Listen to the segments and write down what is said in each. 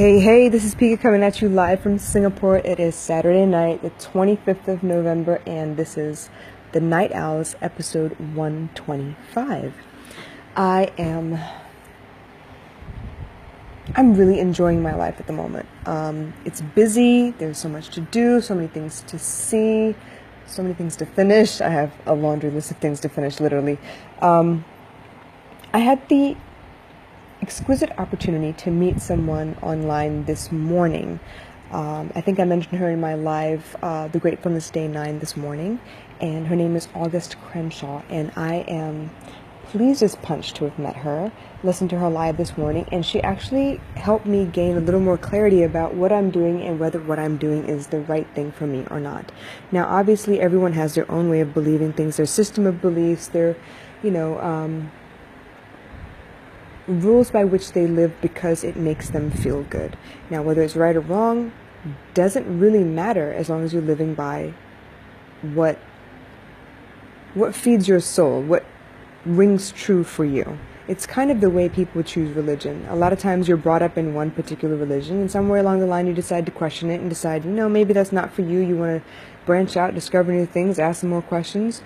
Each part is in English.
Hey, this is Pika coming at you live from Singapore. It is Saturday night, the 25th of November, and this is the Night Owls, episode 125. I'm really enjoying my life at the moment. It's busy, there's so much to do, so many things to see, so many things to finish. I have a laundry list of things to finish, literally. I had the exquisite opportunity to meet someone online this morning. I think I mentioned her in my live, The Gratefulness Day 9 this morning, and her name is August Crenshaw, and I am pleased as punch to have met her, listened to her live this morning, and she actually helped me gain a little more clarity about what I'm doing and whether what I'm doing is the right thing for me or not. Now, obviously, everyone has their own way of believing things, their system of beliefs, their, rules by which they live because it makes them feel good. Now, whether it's right or wrong doesn't really matter as long as you're living by what feeds your soul, what rings true for you. It's kind of the way people choose religion. A lot of times you're brought up in one particular religion, and somewhere along the line you decide to question it and decide, maybe that's not for you. You want to branch out, discover new things, ask some more questions,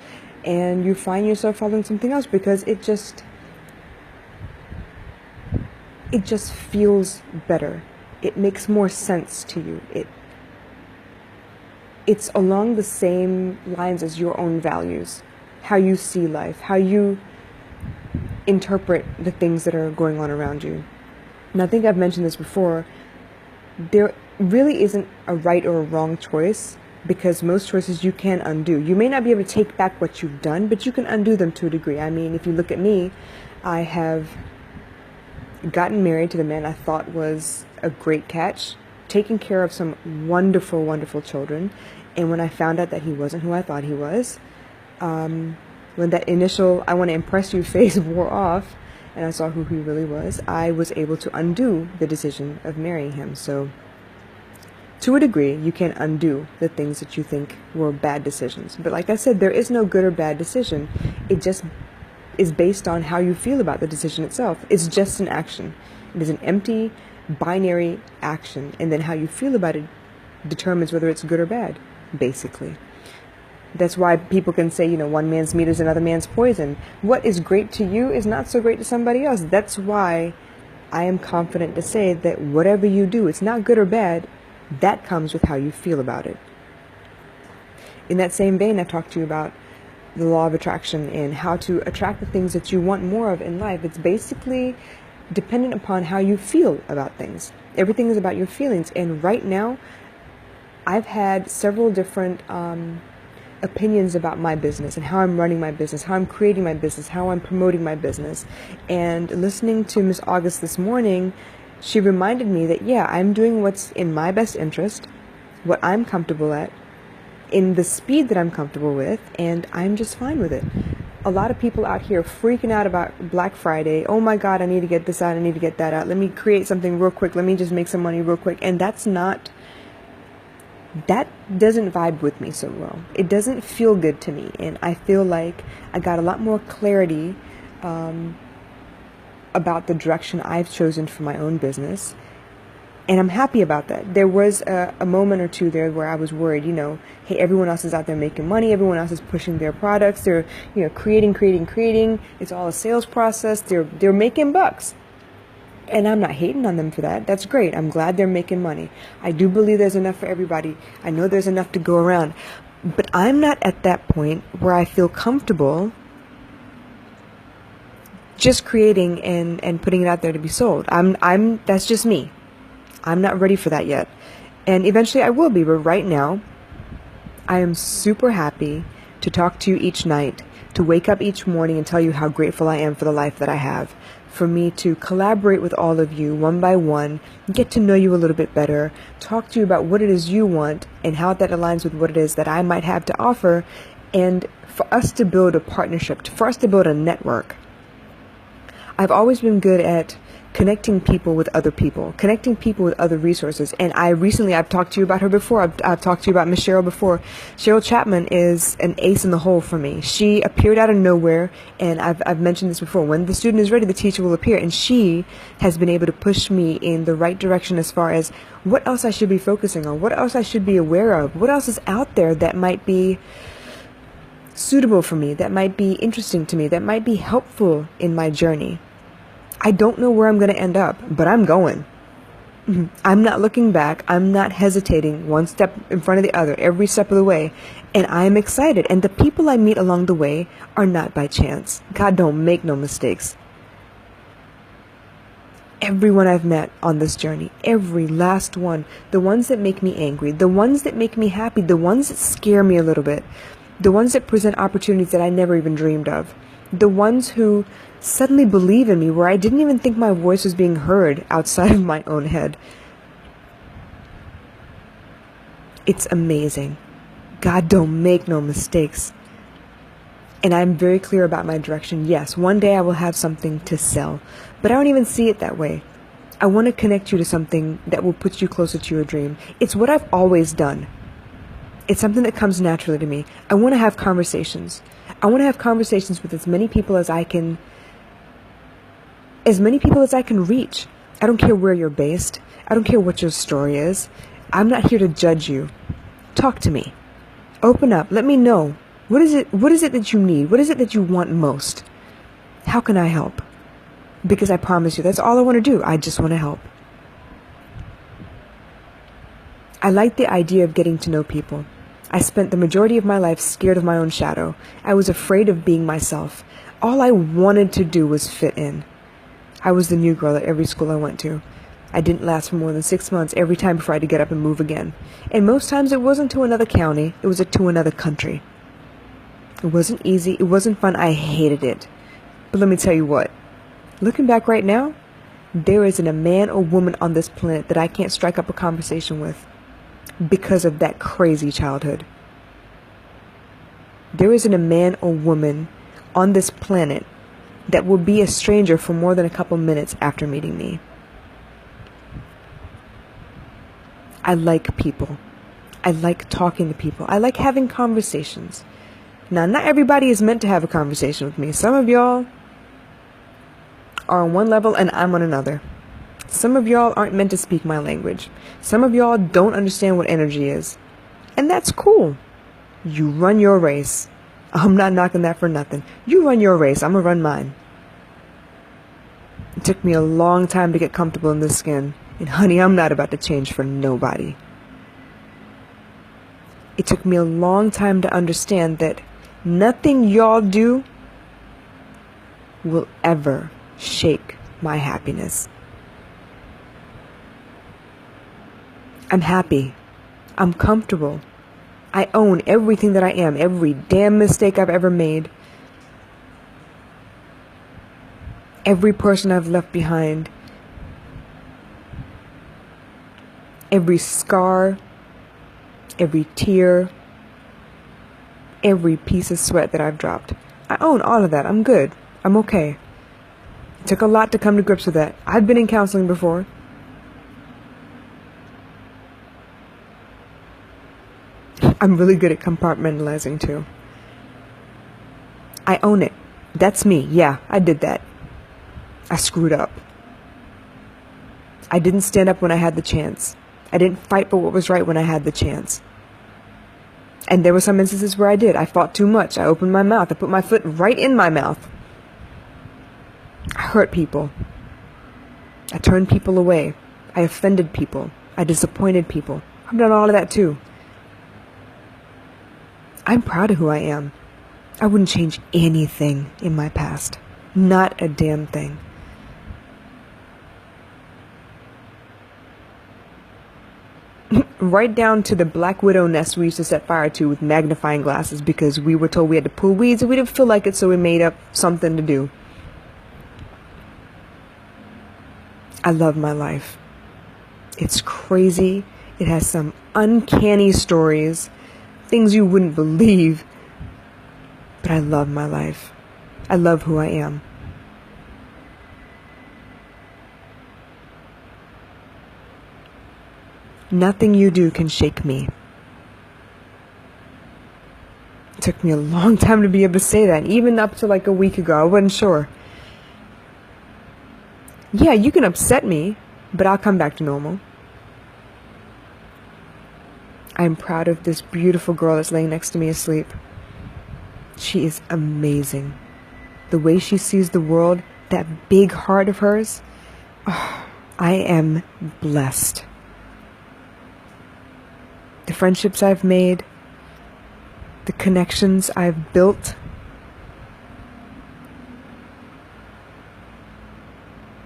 and you find yourself following something else because it just feels better. It makes more sense to you. It's along the same lines as your own values, how you see life, how you interpret the things that are going on around you. And I think I've mentioned this before. There really isn't a right or a wrong choice because most choices you can undo. You may not be able to take back what you've done, but you can undo them to a degree. I mean, if you look at me, I have gotten married to the man I thought was a great catch, taking care of some wonderful, wonderful children. And when I found out that he wasn't who I thought he was, when that initial I want to impress you phase wore off and I saw who he really was, I was able to undo the decision of marrying him. So to a degree, you can undo the things that you think were bad decisions. But like I said, there is no good or bad decision. It just is based on how you feel about the decision itself. It's just an action. It is an empty, binary action. And then how you feel about it determines whether it's good or bad, basically. That's why people can say, one man's meat is another man's poison. What is great to you is not so great to somebody else. That's why I am confident to say that whatever you do, it's not good or bad. That comes with how you feel about it. In that same vein, I've talked to you about the law of attraction and how to attract the things that you want more of in life. It's basically dependent upon how you feel about things. Everything is about your feelings. And right now, I've had several different opinions about my business and how I'm running my business, how I'm creating my business, how I'm promoting my business. And listening to Miss August this morning, she reminded me that, I'm doing what's in my best interest, what I'm comfortable at, in the speed that I'm comfortable with, and I'm just fine with it. A lot of people out here freaking out about Black Friday. Oh my God, I need to get this out, I need to get that out. Let me create something real quick. Let me just make some money real quick. And that doesn't vibe with me so well. It doesn't feel good to me. And I feel like I got a lot more clarity about the direction I've chosen for my own business. And I'm happy about that. There was a moment or two there where I was worried, hey, everyone else is out there making money. Everyone else is pushing their products. They're, creating. It's all a sales process. They're making bucks. And I'm not hating on them for that. That's great. I'm glad they're making money. I do believe there's enough for everybody. I know there's enough to go around. But I'm not at that point where I feel comfortable just creating and putting it out there to be sold. That's just me. I'm not ready for that yet. And eventually I will be, but right now, I am super happy to talk to you each night, to wake up each morning and tell you how grateful I am for the life that I have, for me to collaborate with all of you one by one, get to know you a little bit better, talk to you about what it is you want and how that aligns with what it is that I might have to offer, and for us to build a partnership, for us to build a network. I've always been good at connecting people with other people, connecting people with other resources. And I've talked to you about her before. I've talked to you about Miss Cheryl before. Cheryl Chapman is an ace in the hole for me. She appeared out of nowhere, and I've mentioned this before. When the student is ready, the teacher will appear, and she has been able to push me in the right direction as far as what else I should be focusing on, what else I should be aware of, what else is out there that might be suitable for me, that might be interesting to me, that might be helpful in my journey. I don't know where I'm going to end up, but I'm going. I'm not looking back. I'm not hesitating one step in front of the other every step of the way. And I'm excited. And the people I meet along the way are not by chance. God don't make no mistakes. Everyone I've met on this journey, every last one, the ones that make me angry, the ones that make me happy, the ones that scare me a little bit, the ones that present opportunities that I never even dreamed of, the ones who suddenly believe in me where I didn't even think my voice was being heard outside of my own head. It's amazing. God don't make no mistakes. And I'm very clear about my direction. Yes, one day I will have something to sell, but I don't even see it that way. I want to connect you to something that will put you closer to your dream. It's what I've always done. It's something that comes naturally to me. I want to have conversations. I want to have conversations with as many people as I can reach. I don't care where you're based. I don't care what your story is. I'm not here to judge you. Talk to me. Open up. Let me know. What is it that you need? What is it that you want most? How can I help? Because I promise you, that's all I want to do. I just want to help. I like the idea of getting to know people. I spent the majority of my life scared of my own shadow. I was afraid of being myself. All I wanted to do was fit in. I was the new girl at every school I went to. I didn't last for more than 6 months every time before I had to get up and move again. And most times it wasn't to another county, it was to another country. It wasn't easy, it wasn't fun, I hated it. But let me tell you what, looking back right now, there isn't a man or woman on this planet that I can't strike up a conversation with because of that crazy childhood. There isn't a man or woman on this planet that will be a stranger for more than a couple minutes after meeting me. I like people. I like talking to people. I like having conversations. Now, not everybody is meant to have a conversation with me. Some of y'all are on one level and I'm on another. Some of y'all aren't meant to speak my language. Some of y'all don't understand what energy is. And that's cool. You run your race. I'm not knocking that for nothing. You run your race. I'm going to run mine. It took me a long time to get comfortable in this skin. And honey, I'm not about to change for nobody. It took me a long time to understand that nothing y'all do will ever shake my happiness. I'm happy. I'm comfortable. I own everything that I am, every damn mistake I've ever made, every person I've left behind, every scar, every tear, every piece of sweat that I've dropped. I own all of that. I'm good. I'm okay. It took a lot to come to grips with that. I've been in counseling before. I'm really good at compartmentalizing too. I own it. That's me. Yeah, I did that. I screwed up. I didn't stand up when I had the chance. I didn't fight for what was right when I had the chance. And there were some instances where I did. I fought too much. I opened my mouth. I put my foot right in my mouth. I hurt people. I turned people away. I offended people. I disappointed people. I've done all of that too. I'm proud of who I am. I wouldn't change anything in my past. Not a damn thing. Right down to the black widow nest we used to set fire to with magnifying glasses because we were told we had to pull weeds and we didn't feel like it, so we made up something to do. I love my life. It's crazy. It has some uncanny stories, things you wouldn't believe. But I love my life. I love who I am. Nothing you do can shake me. It took me a long time to be able to say that. Even up to like a week ago, I wasn't sure. Yeah, you can upset me, but I'll come back to normal. I'm proud of this beautiful girl that's laying next to me asleep. She is amazing. The way she sees the world, that big heart of hers, oh, I am blessed. The friendships I've made, the connections I've built,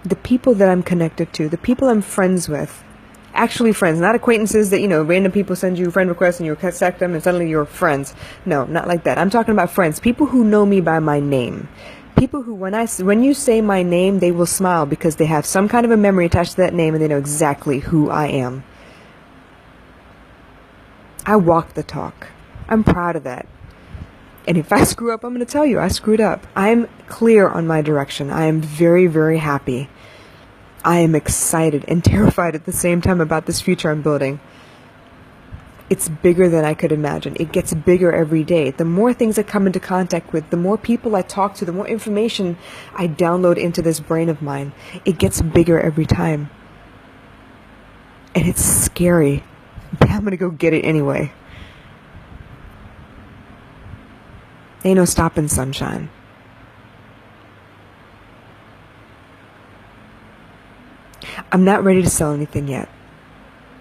the people that I'm connected to, the people I'm friends with, actually friends, not acquaintances that, random people send you friend requests and you accept them and suddenly you're friends. No, not like that. I'm talking about friends, people who know me by my name. People who, when you say my name, they will smile because they have some kind of a memory attached to that name and they know exactly who I am. I walk the talk. I'm proud of that. And if I screw up, I'm going to tell you I screwed up. I'm clear on my direction. I am very, very happy. I am excited and terrified at the same time about this future I'm building. It's bigger than I could imagine. It gets bigger every day. The more things I come into contact with, the more people I talk to, the more information I download into this brain of mine. It gets bigger every time. And it's scary. But I'm going to go get it anyway. Ain't no stopping sunshine. I'm not ready to sell anything yet.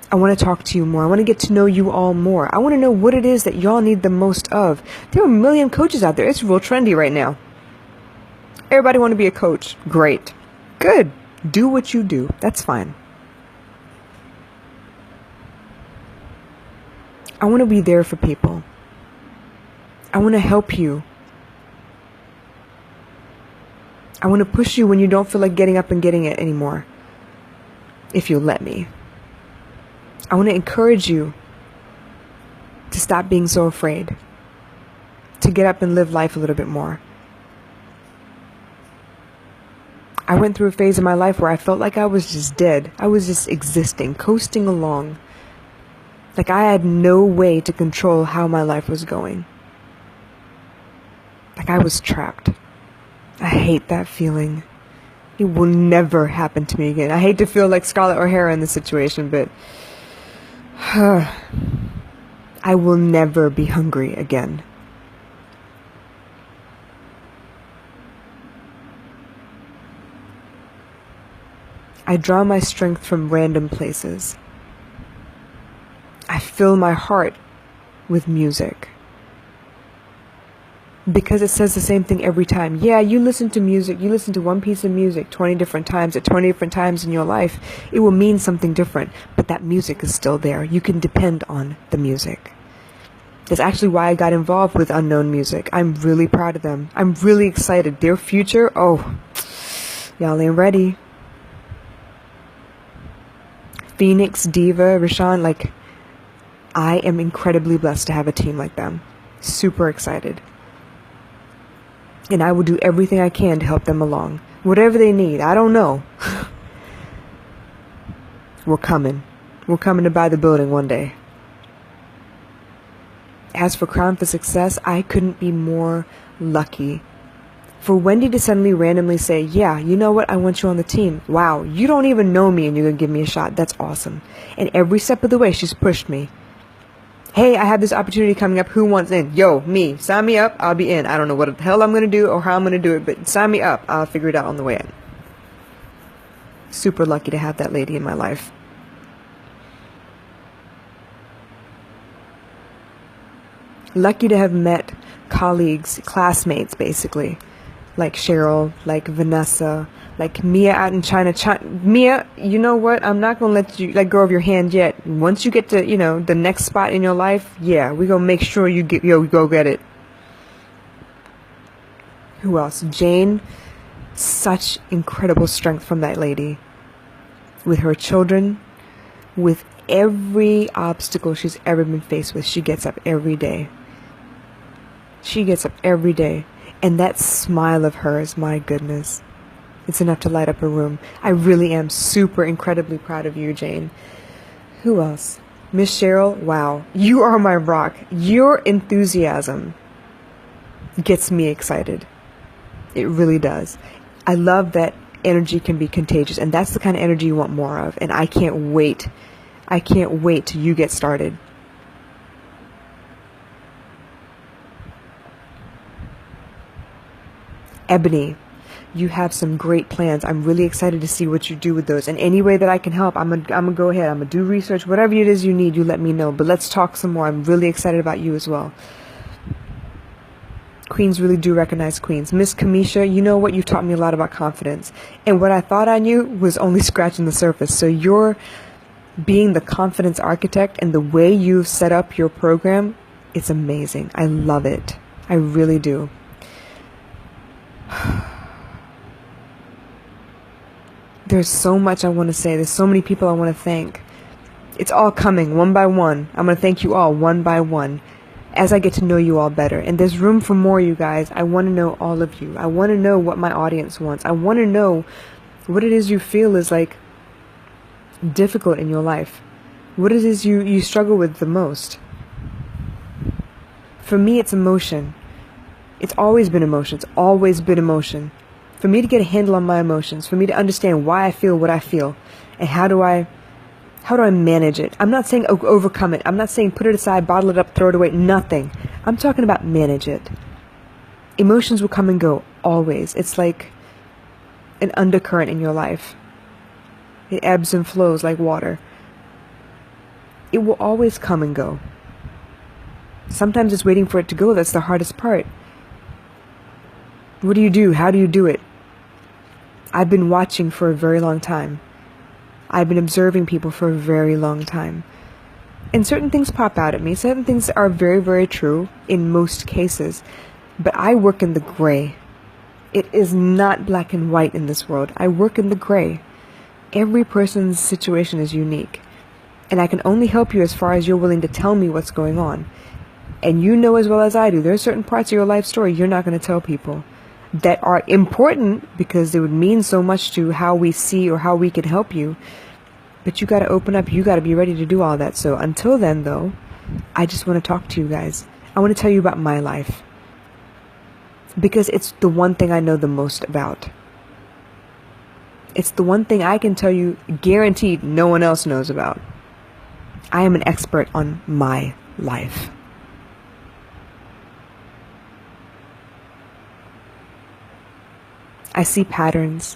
I want to talk to you more. I want to get to know you all more. I want to know what it is that y'all need the most of. There are a million coaches out there. It's real trendy right now. Everybody want to be a coach. Great. Good. Do what you do. That's fine. I want to be there for people. I want to help you. I want to push you when you don't feel like getting up and getting it anymore. If you'll let me. I want to encourage you to stop being so afraid. To get up and live life a little bit more. I went through a phase in my life where I felt like I was just dead. I was just existing, coasting along. Like I had no way to control how my life was going. Like I was trapped. I hate that feeling. It will never happen to me again. I hate to feel like Scarlett O'Hara in this situation, but I will never be hungry again. I draw my strength from random places. I fill my heart with music. Because it says the same thing every time. Yeah, you listen to music, you listen to one piece of music 20 different times at 20 different times in your life. It will mean something different, but that music is still there. You can depend on the music. That's actually why I got involved with Unknown Music. I'm really proud of them. I'm really excited. Their future, oh, y'all ain't ready. Phoenix, Diva, Rashawn, I am incredibly blessed to have a team like them. Super excited. And I will do everything I can to help them along. Whatever they need, I don't know. We're coming. We're coming to buy the building one day. As for Crown for Success, I couldn't be more lucky. For Wendy to suddenly randomly say, yeah, you know what, I want you on the team. Wow, you don't even know me and you're going to give me a shot. That's awesome. And every step of the way, she's pushed me. Hey, I have this opportunity coming up. Who wants in? Yo, me. Sign me up. I'll be in. I don't know what the hell I'm going to do or how I'm going to do it, but sign me up. I'll figure it out on the way in. Super lucky to have that lady in my life. Lucky to have met colleagues, classmates, basically. Like Cheryl, like Vanessa, like Mia out in China. Mia, you know what? I'm not going to let you let go of your hand yet. Once you get to, the next spot in your life, yeah, we're going to make sure you go get it. Who else? Jane. Such incredible strength from that lady. With her children, with every obstacle she's ever been faced with, she gets up every day. She gets up every day. And that smile of hers, my goodness. It's enough to light up a room. I really am super incredibly proud of you, Jane. Who else? Miss Cheryl, wow, you are my rock. Your enthusiasm gets me excited. It really does. I love that energy can be contagious, and that's the kind of energy you want more of. And I can't wait. I can't wait till you get started. Ebony, you have some great plans. I'm really excited to see what you do with those. And any way that I can help, I'm gonna go ahead. I'm gonna do research. Whatever it is you need, you let me know. But let's talk some more. I'm really excited about you as well. Queens really do recognize queens. Miss Kamisha, you know what? You've taught me a lot about confidence. And what I thought I knew was only scratching the surface. So you're being the confidence architect, and the way you've set up your program, it's amazing. I love it. I really do. There's so much I want to say. There's so many people I want to thank. It's all coming one by one. I'm going to thank you all one by one as I get to know you all better. And there's room for more, you guys. I want to know all of you. I want to know what my audience wants. I want to know what it is you feel is like difficult in your life. What it is you struggle with the most. For me, it's emotion. It's always been emotion. It's always been emotion. For me to get a handle on my emotions, for me to understand why I feel what I feel, and how do I manage it? I'm not saying overcome it. I'm not saying put it aside, bottle it up, throw it away. Nothing. I'm talking about manage it. Emotions will come and go, always. It's like an undercurrent in your life. It ebbs and flows like water. It will always come and go. Sometimes it's waiting for it to go that's the hardest part. What do you do? How do you do it? I've been watching for a very long time. I've been observing people for a very long time. And certain things pop out at me. Certain things are very, very true in most cases. But I work in the gray. It is not black and white in this world. I work in the gray. Every person's situation is unique. And I can only help you as far as you're willing to tell me what's going on. And you know as well as I do, there are certain parts of your life story you're not going to tell people that are important because they would mean so much to how we see or how we can help you. But you got to open up. You got to be ready to do all that. So until then, though, I just want to talk to you guys. I want to tell you about my life because it's the one thing I know the most about. It's the one thing I can tell you guaranteed no one else knows about. I am an expert on my life. I see patterns.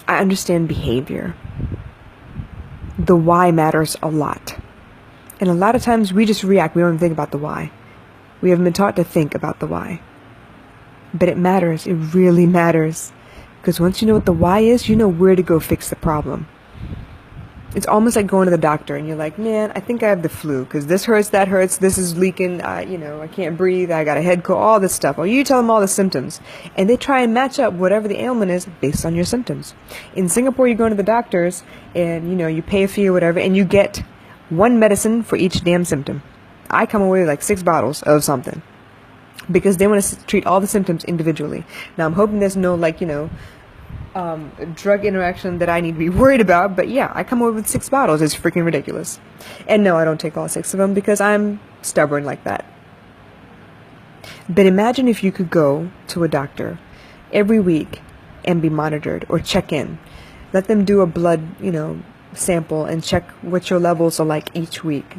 I understand behavior. The why matters a lot. And a lot of times we just react. We don't even think about the why. We haven't been taught to think about the why. But it matters. It really matters. Because once you know what the why is, you know where to go fix the problem. It's almost like going to the doctor and you're like, man, I think I have the flu because this hurts, that hurts, this is leaking, I can't breathe, I got a head cold, all this stuff. Well, you tell them all the symptoms. And they try and match up whatever the ailment is based on your symptoms. In Singapore, you go to the doctors and, you pay a fee or whatever and you get one medicine for each damn symptom. I come away with like 6 bottles of something because they want to treat all the symptoms individually. Now, I'm hoping there's no drug interaction that I need to be worried about, but yeah, I come away with 6 bottles. It's freaking ridiculous. And no, I don't take all 6 of them because I'm stubborn like that. But imagine if you could go to a doctor every week and be monitored or check in. Let them do a blood, sample and check what your levels are like each week.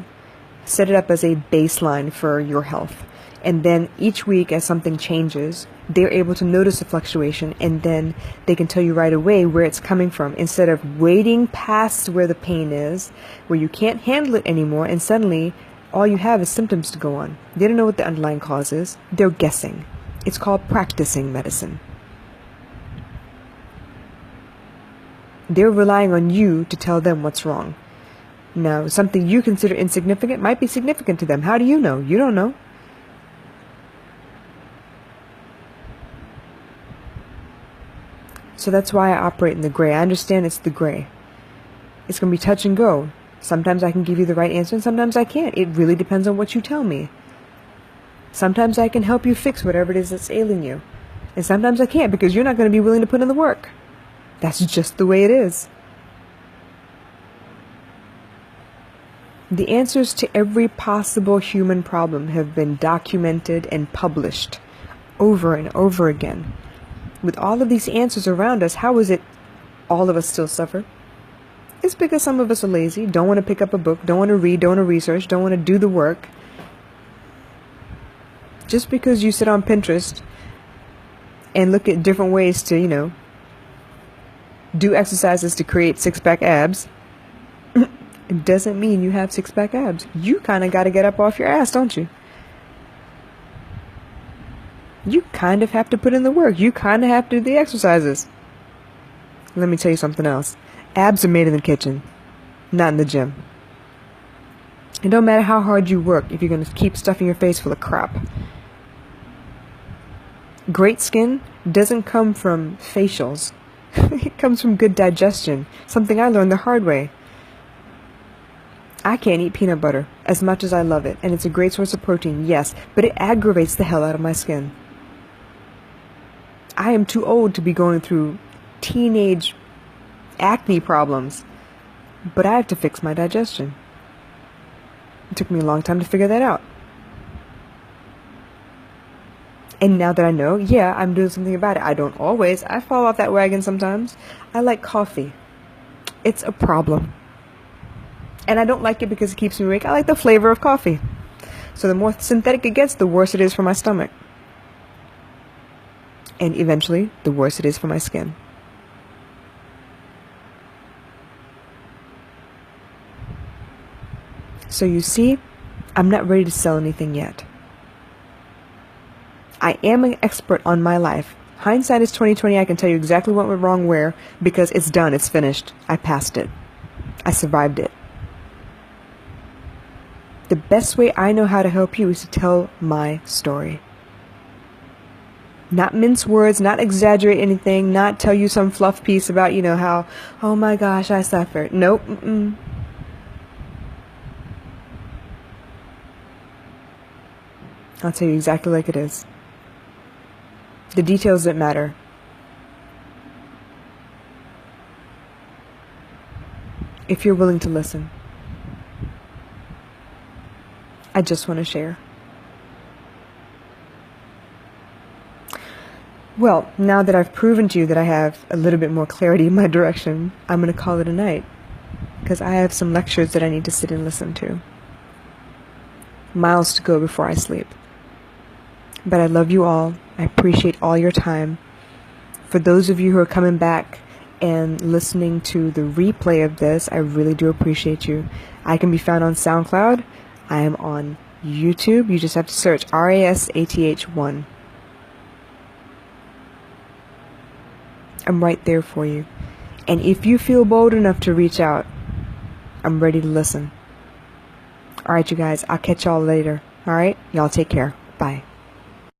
Set it up as a baseline for your health. And then each week as something changes, they're able to notice the fluctuation and then they can tell you right away where it's coming from instead of waiting past where the pain is, where you can't handle it anymore and suddenly all you have is symptoms to go on. They don't know what the underlying cause is. They're guessing. It's called practicing medicine. They're relying on you to tell them what's wrong. Now, something you consider insignificant might be significant to them. How do you know? You don't know. So that's why I operate in the gray. I understand it's the gray. It's going to be touch and go. Sometimes I can give you the right answer and sometimes I can't. It really depends on what you tell me. Sometimes I can help you fix whatever it is that's ailing you. And sometimes I can't because you're not going to be willing to put in the work. That's just the way it is. The answers to every possible human problem have been documented and published over and over again. With all of these answers around us, how is it all of us still suffer? It's because some of us are lazy, don't want to pick up a book, don't want to read, don't want to research, don't want to do the work. Just because you sit on Pinterest and look at different ways to, do exercises to create six-pack abs, it doesn't mean you have six-pack abs. You kind of got to get up off your ass, don't you? You kind of have to put in the work. You kind of have to do the exercises. Let me tell you something else. Abs are made in the kitchen, not in the gym. It don't matter how hard you work if you're going to keep stuffing your face full of crap. Great skin doesn't come from facials. It comes from good digestion, something I learned the hard way. I can't eat peanut butter as much as I love it, and it's a great source of protein, yes, but it aggravates the hell out of my skin. I am too old to be going through teenage acne problems, but I have to fix my digestion. It took me a long time to figure that out. And now that I know, yeah, I'm doing something about it. I don't always. I fall off that wagon sometimes. I like coffee. It's a problem. And I don't like it because it keeps me awake. I like the flavor of coffee. So the more synthetic it gets, the worse it is for my stomach. And eventually, the worse it is for my skin. So you see, I'm not ready to sell anything yet. I am an expert on my life. Hindsight is 20/20. I can tell you exactly what went wrong where, because it's done, it's finished. I passed it. I survived it. The best way I know how to help you is to tell my story. Not mince words, not exaggerate anything, not tell you some fluff piece about, how, oh my gosh, I suffered. Nope. I'll tell you exactly like it is. The details that matter. If you're willing to listen. I just want to share. Well, now that I've proven to you that I have a little bit more clarity in my direction, I'm going to call it a night. Because I have some lectures that I need to sit and listen to. Miles to go before I sleep. But I love you all. I appreciate all your time. For those of you who are coming back and listening to the replay of this, I really do appreciate you. I can be found on SoundCloud. I am on YouTube. You just have to search RASATH1. I'm right there for you. And if you feel bold enough to reach out, I'm ready to listen. Alright, you guys. I'll catch y'all later. Alright? Y'all take care. Bye.